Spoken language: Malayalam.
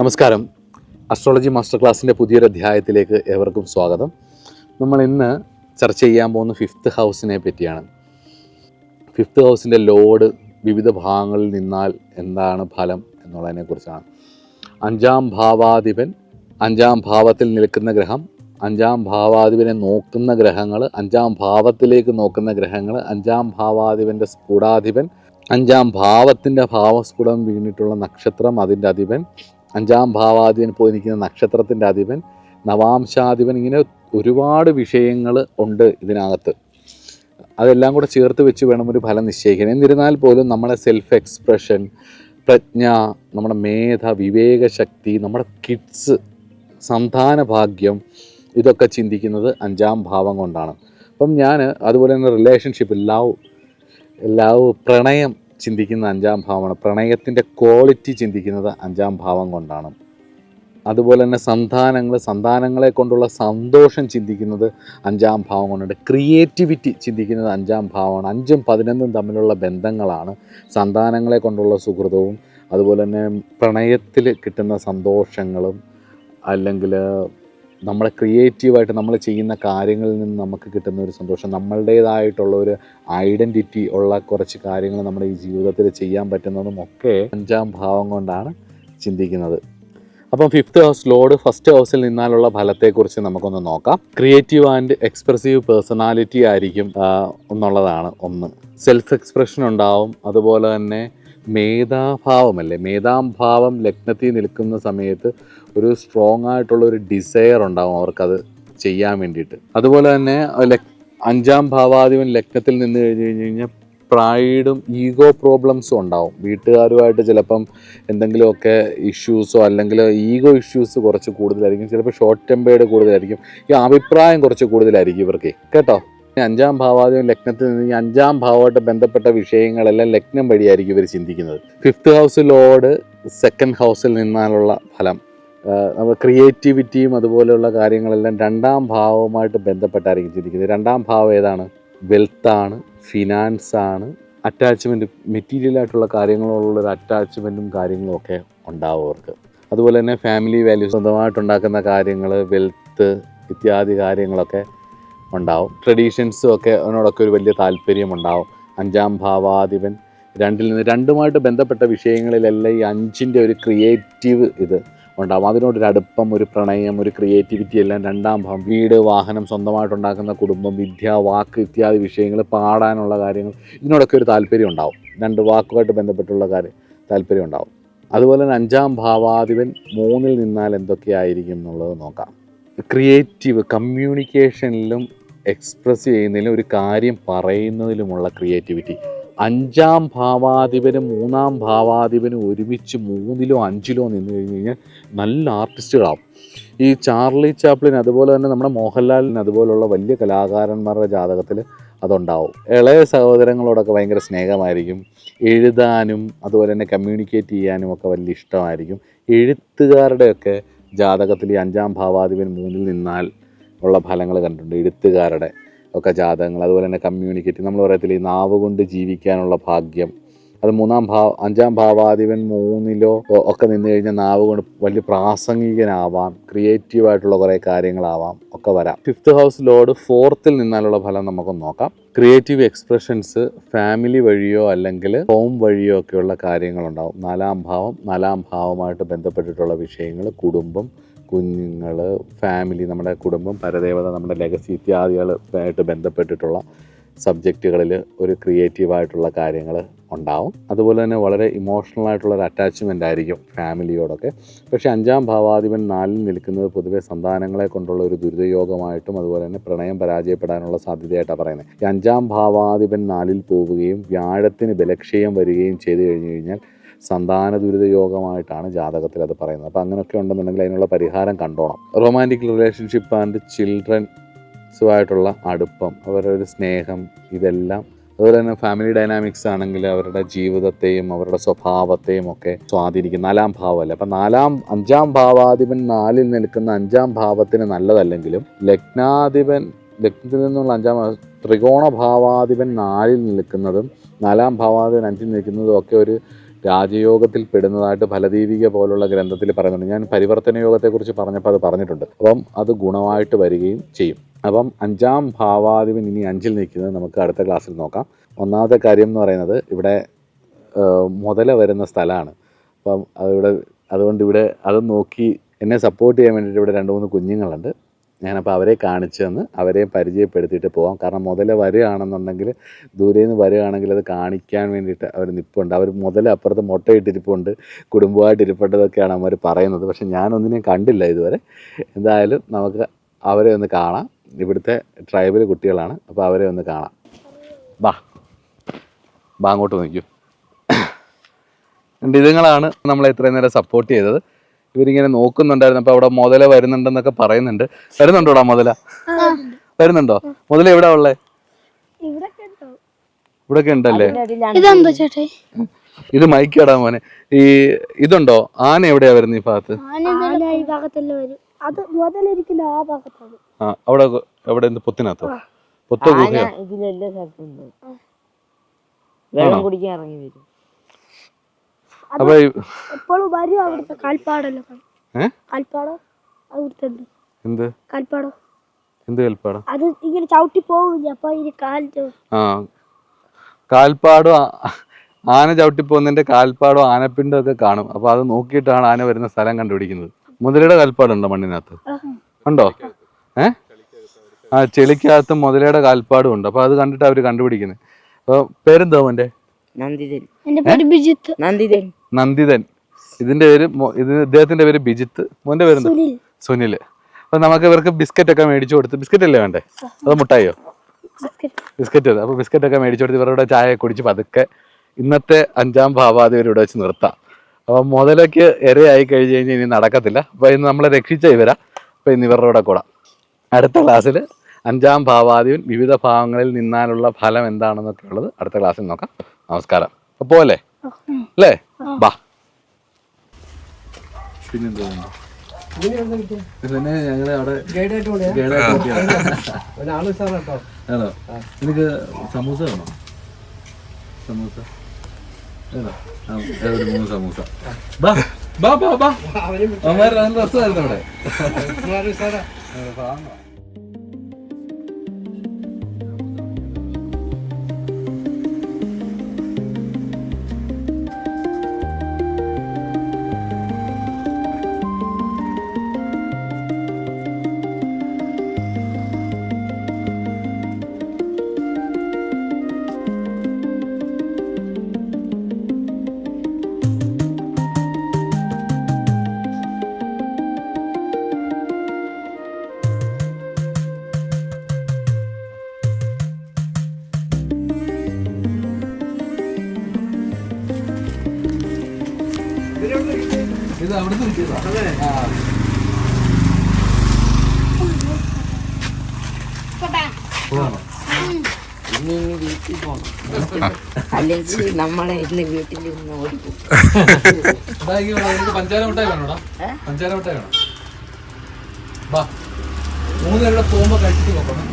നമസ്കാരം. അസ്ട്രോളജി മാസ്റ്റർ ക്ലാസ്സിൻ്റെ പുതിയൊരു അധ്യായത്തിലേക്ക് ഏവർക്കും സ്വാഗതം. നമ്മൾ ഇന്ന് ചർച്ച ചെയ്യാൻ പോകുന്ന ഫിഫ്ത്ത് ഹൗസിനെ പറ്റിയാണ്. ഫിഫ്ത്ത് ഹൗസിൻ്റെ ലോഡ് വിവിധ ഭാഗങ്ങളിൽ നിന്നാൽ എന്താണ് ഫലം എന്നുള്ളതിനെക്കുറിച്ചാണ്. അഞ്ചാം ഭാവാധിപൻ, അഞ്ചാം ഭാവത്തിൽ നിൽക്കുന്ന ഗ്രഹം, അഞ്ചാം ഭാവാധിപനെ നോക്കുന്ന ഗ്രഹങ്ങൾ, അഞ്ചാം ഭാവത്തിലേക്ക് നോക്കുന്ന ഗ്രഹങ്ങൾ, അഞ്ചാം ഭാവാധിപൻ്റെ സ്ഫുടാധിപൻ, അഞ്ചാം ഭാവത്തിൻ്റെ ഭാവസ്ഫുടം വീണിട്ടുള്ള നക്ഷത്രം, അതിൻ്റെ അധിപൻ, അഞ്ചാം ഭാവാധിപൻ പോയി നിൽക്കുന്ന നക്ഷത്രത്തിൻ്റെ അധിപൻ, നവാംശാധിപൻ, ഇങ്ങനെ ഒരുപാട് വിഷയങ്ങൾ ഉണ്ട് ഇതിനകത്ത്. അതെല്ലാം കൂടെ ചേർത്ത് വെച്ച് വേണം ഒരു ഫലം നിശ്ചയിക്കാൻ. എന്നിരുന്നാൽ പോലും നമ്മുടെ സെൽഫ് എക്സ്പ്രഷൻ, പ്രജ്ഞ, നമ്മുടെ മേധ, വിവേകശക്തി, നമ്മുടെ കിഡ്സ്, സന്താന ഭാഗ്യം, ഇതൊക്കെ ചിന്തിക്കുന്നത് അഞ്ചാം ഭാവം കൊണ്ടാണ്. അപ്പം ഞാൻ അതുപോലെ തന്നെ റിലേഷൻഷിപ്പ്, ലവ്, പ്രണയം ചിന്തിക്കുന്ന അഞ്ചാം ഭാവമാണ്. പ്രണയത്തിൻ്റെ ക്വാളിറ്റി ചിന്തിക്കുന്നത് അഞ്ചാം ഭാവം കൊണ്ടാണ്. അതുപോലെ തന്നെ സന്താനങ്ങളെ കൊണ്ടുള്ള സന്തോഷം ചിന്തിക്കുന്നത് അഞ്ചാം ഭാവം കൊണ്ടുണ്ട്. ക്രിയേറ്റിവിറ്റി ചിന്തിക്കുന്നത് അഞ്ചാം ഭാവമാണ്. 5ഉം 11ഉം തമ്മിലുള്ള ബന്ധങ്ങളാണ് സന്താനങ്ങളെ കൊണ്ടുള്ള സുഹൃതവും അതുപോലെ തന്നെ പ്രണയത്തിൽ കിട്ടുന്ന സന്തോഷങ്ങളും, അല്ലെങ്കിൽ നമ്മളെ ക്രിയേറ്റീവായിട്ട് നമ്മൾ ചെയ്യുന്ന കാര്യങ്ങളിൽ നിന്ന് നമുക്ക് കിട്ടുന്ന ഒരു സന്തോഷം, നമ്മളുടേതായിട്ടുള്ള ഒരു ഐഡൻറ്റിറ്റി ഉള്ള കുറച്ച് കാര്യങ്ങൾ നമ്മുടെ ഈ ജീവിതത്തിൽ ചെയ്യാൻ പറ്റുന്നതും ഒക്കെ അഞ്ചാം ഭാവം കൊണ്ടാണ് ചിന്തിക്കുന്നത്. അപ്പം ഫിഫ്ത്ത് ഹൗസ് ലോഡ് ഫസ്റ്റ് ഹൗസിൽ നിന്നാലുള്ള ഫലത്തെക്കുറിച്ച് നമുക്കൊന്ന് നോക്കാം. ക്രിയേറ്റീവ് ആൻഡ് എക്സ്പ്രസീവ് പേഴ്സണാലിറ്റി ആയിരിക്കും എന്നുള്ളതാണ് ഒന്ന്. സെൽഫ് എക്സ്പ്രഷൻ ഉണ്ടാവും. അതുപോലെ തന്നെ മേധാം ഭാവം ലഗ്നത്തിൽ നിൽക്കുന്ന സമയത്ത് ഒരു സ്ട്രോങ് ആയിട്ടുള്ള ഒരു ഡിസയർ ഉണ്ടാവും അവർക്കത് ചെയ്യാൻ വേണ്ടിയിട്ട്. അതുപോലെ തന്നെ അഞ്ചാം ഭാവാധിപൻ ലഗ്നത്തിൽ നിന്ന് കഴിഞ്ഞ് പ്രൈഡും ഈഗോ പ്രോബ്ലംസും ഉണ്ടാവും. വീട്ടുകാരുമായിട്ട് ചിലപ്പം എന്തെങ്കിലുമൊക്കെ ഇഷ്യൂസോ അല്ലെങ്കിൽ ഈഗോ ഇഷ്യൂസ് കുറച്ച് കൂടുതലായിരിക്കും. ചിലപ്പോൾ ഷോർട്ട് ടെമ്പേർഡ് കൂടുതലായിരിക്കും. ഈ അഭിപ്രായം കുറച്ച് കൂടുതലായിരിക്കും ഇവർക്ക്, കേട്ടോ. അഞ്ചാം ഭാവാധിപൻ ലഗ്നത്തിൽ നിന്ന് ഈ അഞ്ചാം ഭാവമായിട്ട് ബന്ധപ്പെട്ട വിഷയങ്ങളെല്ലാം ലഗ്നം വഴിയായിരിക്കും ഇവർ ചിന്തിക്കുന്നത്. ഫിഫ്ത്ത് ഹൗസ് ലോഡ് സെക്കൻഡ് ഹൗസിൽ നിന്നാലുള്ള ഫലം, നമ്മൾ ക്രിയേറ്റിവിറ്റിയും അതുപോലെയുള്ള കാര്യങ്ങളെല്ലാം രണ്ടാം ഭാവവുമായിട്ട് ബന്ധപ്പെട്ടായിരിക്കും ചിന്തിക്കുന്നത്. രണ്ടാം ഭാവം ഏതാണ്? വെൽത്താണ്, ഫിനാൻസാണ്, അറ്റാച്ച്മെൻറ്റ്, മെറ്റീരിയലായിട്ടുള്ള കാര്യങ്ങളോടുള്ളൊരു അറ്റാച്ച്മെൻറ്റും കാര്യങ്ങളും ഒക്കെ ഉണ്ടാവും അവർക്ക്. അതുപോലെ തന്നെ ഫാമിലി വാല്യൂസ്, സ്വന്തമായിട്ടുണ്ടാക്കുന്ന കാര്യങ്ങൾ, വെൽത്ത് ഇത്യാദി കാര്യങ്ങളൊക്കെ ഉണ്ടാവും. ട്രഡീഷൻസും ഒക്കെ അതിനോടൊക്കെ ഒരു വലിയ താല്പര്യമുണ്ടാവും. അഞ്ചാം ഭാവാധിപൻ രണ്ടുമായിട്ട് ബന്ധപ്പെട്ട വിഷയങ്ങളിലെല്ലാം ഈ 5ൻ്റെ ഒരു ക്രിയേറ്റീവ് ഇത് ഉണ്ടാവും. അതിനോടൊരു അടുപ്പം, ഒരു പ്രണയം, ഒരു ക്രിയേറ്റിവിറ്റി എല്ലാം രണ്ടാം ഭാവം. വീട്, വാഹനം, സ്വന്തമായിട്ടുണ്ടാക്കുന്ന കുടുംബം, വിദ്യ, വാക്ക് ഇത്യാദി വിഷയങ്ങൾ, പാടാനുള്ള കാര്യങ്ങൾ, ഇതിനോടൊക്കെ ഒരു താല്പര്യം ഉണ്ടാവും. 2 വാക്കുമായിട്ട് ബന്ധപ്പെട്ടുള്ള താല്പര്യം ഉണ്ടാവും. അതുപോലെ തന്നെ അഞ്ചാം ഭാവാധിപൻ 3ൽ നിന്നാൽ എന്തൊക്കെയായിരിക്കും എന്നുള്ളത് നോക്കാം. ക്രിയേറ്റീവ്, കമ്മ്യൂണിക്കേഷനിലും എക്സ്പ്രസ് ചെയ്യുന്നതിലും ഒരു കാര്യം പറയുന്നതിലുമുള്ള ക്രിയേറ്റിവിറ്റി. അഞ്ചാം ഭാവാധിപനും 3ആം ഭാവാധിപനും ഒരുമിച്ച് 3ലോ 5ലോ നിന്ന് കഴിഞ്ഞ് കഴിഞ്ഞാൽ നല്ല ആർട്ടിസ്റ്റുകളാവും. ഈ ചാർലി ചാപ്ലിൻ, അതുപോലെ തന്നെ നമ്മുടെ മോഹൻലാലിന്, അതുപോലുള്ള വലിയ കലാകാരന്മാരുടെ ജാതകത്തിൽ അതുണ്ടാവും. ഇളയ സഹോദരങ്ങളോടൊക്കെ ഭയങ്കര സ്നേഹമായിരിക്കും. എഴുതാനും അതുപോലെ തന്നെ കമ്മ്യൂണിക്കേറ്റ് ചെയ്യാനും ഒക്കെ വലിയ ഇഷ്ടമായിരിക്കും. എഴുത്തുകാരുടെയൊക്കെ ജാതകത്തിൽ ഈ അഞ്ചാം ഭാവാധിപൻ 3ൽ നിന്നാൽ ഉള്ള ഫലങ്ങൾ കണ്ടിട്ടുണ്ട്. എഴുത്തുകാരുടെ ഒക്കെ ജാതകങ്ങൾ, അതുപോലെ തന്നെ കമ്മ്യൂണിക്കേറ്റ്, നമ്മൾ പറയത്തില്ല ഈ നാവ് കൊണ്ട് ജീവിക്കാനുള്ള ഭാഗ്യം, അത് അഞ്ചാം ഭാവാധിപൻ 3ലോ ഒക്കെ നിന്ന് കഴിഞ്ഞാൽ നാവ് കൊണ്ട് വലിയ പ്രാസംഗികനാവാം, ക്രിയേറ്റീവായിട്ടുള്ള കുറേ കാര്യങ്ങളാവാം, ഒക്കെ വരാം. ഫിഫ്ത്ത് ഹൗസ് ലോഡ് 4ൽ നിന്നാലുള്ള ഫലം നമുക്കൊന്ന് നോക്കാം. ക്രിയേറ്റീവ് എക്സ്പ്രഷൻസ് ഫാമിലി വഴിയോ അല്ലെങ്കിൽ ഹോം വഴിയോ ഒക്കെയുള്ള കാര്യങ്ങളുണ്ടാവും. 4ാം ഭാവമായിട്ട് ബന്ധപ്പെട്ടിട്ടുള്ള വിഷയങ്ങൾ, കുടുംബം, കുഞ്ഞുങ്ങൾ, ഫാമിലി, നമ്മുടെ കുടുംബം, പരദേവത, നമ്മുടെ ലെഗസി ഇത്യാദികളുമായിട്ട് ബന്ധപ്പെട്ടിട്ടുള്ള സബ്ജക്റ്റുകളിൽ ഒരു ക്രിയേറ്റീവായിട്ടുള്ള കാര്യങ്ങൾ ഉണ്ടാവും. അതുപോലെ തന്നെ വളരെ ഇമോഷണൽ ആയിട്ടുള്ളൊരു അറ്റാച്ച്മെൻ്റ് ആയിരിക്കും ഫാമിലിയോടൊക്കെ. പക്ഷേ അഞ്ചാം ഭാവാധിപൻ 4ൽ നിൽക്കുന്നത് പൊതുവെ സന്താനങ്ങളെ കൊണ്ടുള്ള ഒരു ദുരിതയോഗമായിട്ടും അതുപോലെ തന്നെ പ്രണയം പരാജയപ്പെടാനുള്ള സാധ്യതയായിട്ടാണ് പറയുന്നത്. ഈ അഞ്ചാം ഭാവാധിപൻ 4ൽ പോവുകയും വ്യാഴത്തിന് ബലക്ഷയം വരികയും ചെയ്തു കഴിഞ്ഞാൽ സന്താന ദുരിത യോഗമായിട്ടാണ് ജാതകത്തിൽ അത് പറയുന്നത്. അപ്പോൾ അങ്ങനെയൊക്കെ ഉണ്ടെന്നുണ്ടെങ്കിൽ അതിനുള്ള പരിഹാരം കണ്ടോണം. റൊമാൻറ്റിക് റിലേഷൻഷിപ്പ് ആൻഡ് ചിൽഡ്രൻസുമായിട്ടുള്ള അടുപ്പം, അവരുടെ ഒരു സ്നേഹം, ഇതെല്ലാം, അതുപോലെ തന്നെ ഫാമിലി ഡൈനാമിക്സ് ആണെങ്കിൽ അവരുടെ ജീവിതത്തെയും അവരുടെ സ്വഭാവത്തെയും ഒക്കെ സ്വാധീനിക്കും. 4ാം ഭാവമല്ലേ. അപ്പം 5ആം ഭാവാധിപൻ 4ൽ നിൽക്കുന്ന 5ആം ഭാവത്തിന് നല്ലതല്ലെങ്കിലും ലഗ്നത്തിൽ നിന്നുള്ള 5ആം ത്രികോണ ഭാവാധിപൻ 4ൽ നിൽക്കുന്നതും 4ആം ഭാവാധിപൻ 5ൽ നിൽക്കുന്നതും ഒക്കെ ഒരു രാജയോഗത്തിൽ പെടുന്നതായിട്ട് ഫലദീപിക പോലുള്ള ഗ്രന്ഥത്തിൽ പറയുന്നുണ്ട്. ഞാൻ പരിവർത്തന യോഗത്തെക്കുറിച്ച് പറഞ്ഞപ്പോൾ അത് പറഞ്ഞിട്ടുണ്ട്. അപ്പം അത് ഗുണമായിട്ട് വരികയും ചെയ്യും. അപ്പം 5-ാം ഭാവാധിപൻ ഇനി 5-ൽ നിൽക്കുന്നത് നമുക്ക് അടുത്ത ക്ലാസ്സിൽ നോക്കാം. ഒന്നാമത്തെ കാര്യം എന്ന് പറയുന്നത് ഇവിടെ മുതല വരുന്ന സ്ഥലമാണ്. അപ്പം അതുകൊണ്ട് ഇവിടെ അത് നോക്കി എന്നെ സപ്പോർട്ട് ചെയ്യാൻ വേണ്ടിയിട്ട് ഇവിടെ 2-3 കുഞ്ഞുങ്ങളുണ്ട്. ഞാനപ്പോൾ അവരെ കാണിച്ചു തന്ന് അവരെ പരിചയപ്പെടുത്തിയിട്ട് പോകാം. കാരണം മുതല വരികയാണെന്നുണ്ടെങ്കിൽ ദൂരെ നിന്ന് വരികയാണെങ്കിൽ അത് കാണിക്കാൻ വേണ്ടിയിട്ട് അവർ നിൽപ്പുണ്ട്. അവർ മുതല അപ്പുറത്ത് മുട്ടയിട്ടിരിപ്പുണ്ട്, കുടുംബമായിട്ട് ഇരിപ്പുണ്ടതൊക്കെയാണ് അവർ പറയുന്നത്. പക്ഷെ ഞാനൊന്നിനെയും കണ്ടില്ല ഇതുവരെ. എന്തായാലും നമുക്ക് അവരെ ഒന്ന് കാണാം. ഇവിടുത്തെ ട്രൈബൽ കുട്ടികളാണ്. അപ്പോൾ അവരെ ഒന്ന് കാണാം. ബാ അങ്ങോട്ട് നോക്കൂ. ഇതുങ്ങളാണ് നമ്മളെ ഇത്രയും നേരം സപ്പോർട്ട് ചെയ്തത്. ഇവരിങ്ങനെ നോക്കുന്നുണ്ടായിരുന്നു. അപ്പോൾ അവിടെ മുതല വരുന്നുണ്ടെന്നൊക്കെ പറയുന്നുണ്ട്. വരുന്നുണ്ടോടാ മുതല? വരുന്നുണ്ടോ? മുതല എവിടാ ഉള്ളേ? ഇവിടൊക്കെ ഉണ്ടല്ലേ? ഇത് മൈക്കാടാ മോനെ. ഈ ഇതുണ്ടോ? ആന എവിടെയാ വരുന്നത് ഈ ഭാഗത്ത്? അവിടെ എവിടെ? പൊത്തിനകത്തോ? പൊത്ത ഗുഹയോ? വെള്ളം കുടിക്കാൻ ഇറങ്ങി വരും. അപ്പൊ എപ്പോഴും വരും അവിടുത്തെ കാൽപ്പാടല്ലോ. കാൽപ്പാടോ അവിടുത്തെ എന്ത് കാൽപ്പാടോ? എന്ത് കാൽപ്പാടോ? അത് ഇങ്ങനെ ചവിട്ടി പോവില്ല. അപ്പൊ കാൽപ്പാടും ആന ചവിട്ടി പോകുന്നതിന്റെ കാൽപ്പാടും ആനപ്പിണ്ടും ഒക്കെ കാണും. അപ്പൊ അത് നോക്കിയിട്ടാണ് ആന വരുന്ന സ്ഥലം കണ്ടുപിടിക്കുന്നത്. മുതലയുടെ കാൽപ്പാടുണ്ടോ മണ്ണിനകത്ത്? ഉണ്ടോ? ചെളിക്കകത്ത് മുതലയുടെ കാൽപ്പാടും ഉണ്ട്. അപ്പൊ അത് കണ്ടിട്ട് അവര് കണ്ടുപിടിക്കുന്നത്. അപ്പൊ പേരെന്താ മോന്റെ? നന്ദിതൻ. ഇതിന്റെ പേര് ഇദ്ദേഹത്തിന്റെ പേര് ബിജിത്ത്. മോന്റെ പേര് സുനിൽ. അപ്പൊ നമുക്ക് ഇവർക്ക് ബിസ്ക്കറ്റ് ഒക്കെ മേടിച്ചു കൊടുത്ത്. ബിസ്ക്കറ്റ് അല്ലേ വേണ്ടേ? അതോ മുട്ടായോ? ബിസ്ക്കറ്റ്. അപ്പൊ ബിസ്ക്കറ്റ് ഒക്കെ മേടിച്ചു കൊടുത്ത് ഇവരുടെ ചായ കുടിച്ച് പതുക്കെ ഇന്നത്തെ 5-ാം ഭാവാധിപൻ ഇവിടെ വെച്ച് നിർത്താം. അപ്പൊ മുതലൊക്കെ ഇരയായി കഴിഞ്ഞ് കഴിഞ്ഞാൽ ഇനി നടക്കത്തില്ല. അപ്പൊ ഇന്ന് നമ്മളെ രക്ഷിച്ച ഇവരാ. അപ്പൊ ഇന്ന് ഇവരുടെ കൂടെ അടുത്ത ക്ലാസ്സിൽ 5-ാം ഭാവാധിപൻ വിവിധ ഭാവങ്ങളിൽ നിന്നാലുള്ള ഫലം എന്താണെന്നൊക്കെ ഉള്ളത് അടുത്ത ക്ലാസ്സിൽ നോക്കാം. നമസ്കാരം. അപ്പൊ പോലെ അല്ലേ? ബാ. പിന്നെന്താ ഞങ്ങള് അവിടെ ആണോ? എനിക്ക് സമൂസ വേണോ? സമൂസ 3 സമൂസ. അവന്മാർ നല്ല രസമായിരുന്നു അവിടെ. ഇത് അവിടുന്ന് കിട്ടിയതാ. ഇനി വീട്ടിൽ പോണം. അല്ലെങ്കിൽ നമ്മളെ ഇന്ന് വീട്ടിൽ നിന്ന് ഓടിക്കും. പഞ്ചാര മിഠായി വേണോടാ? പഞ്ചാര മിഠായി വേണം. 3 പേരുടെ പോകുമ്പോ കഴിച്ചിട്ട് നോക്കണം.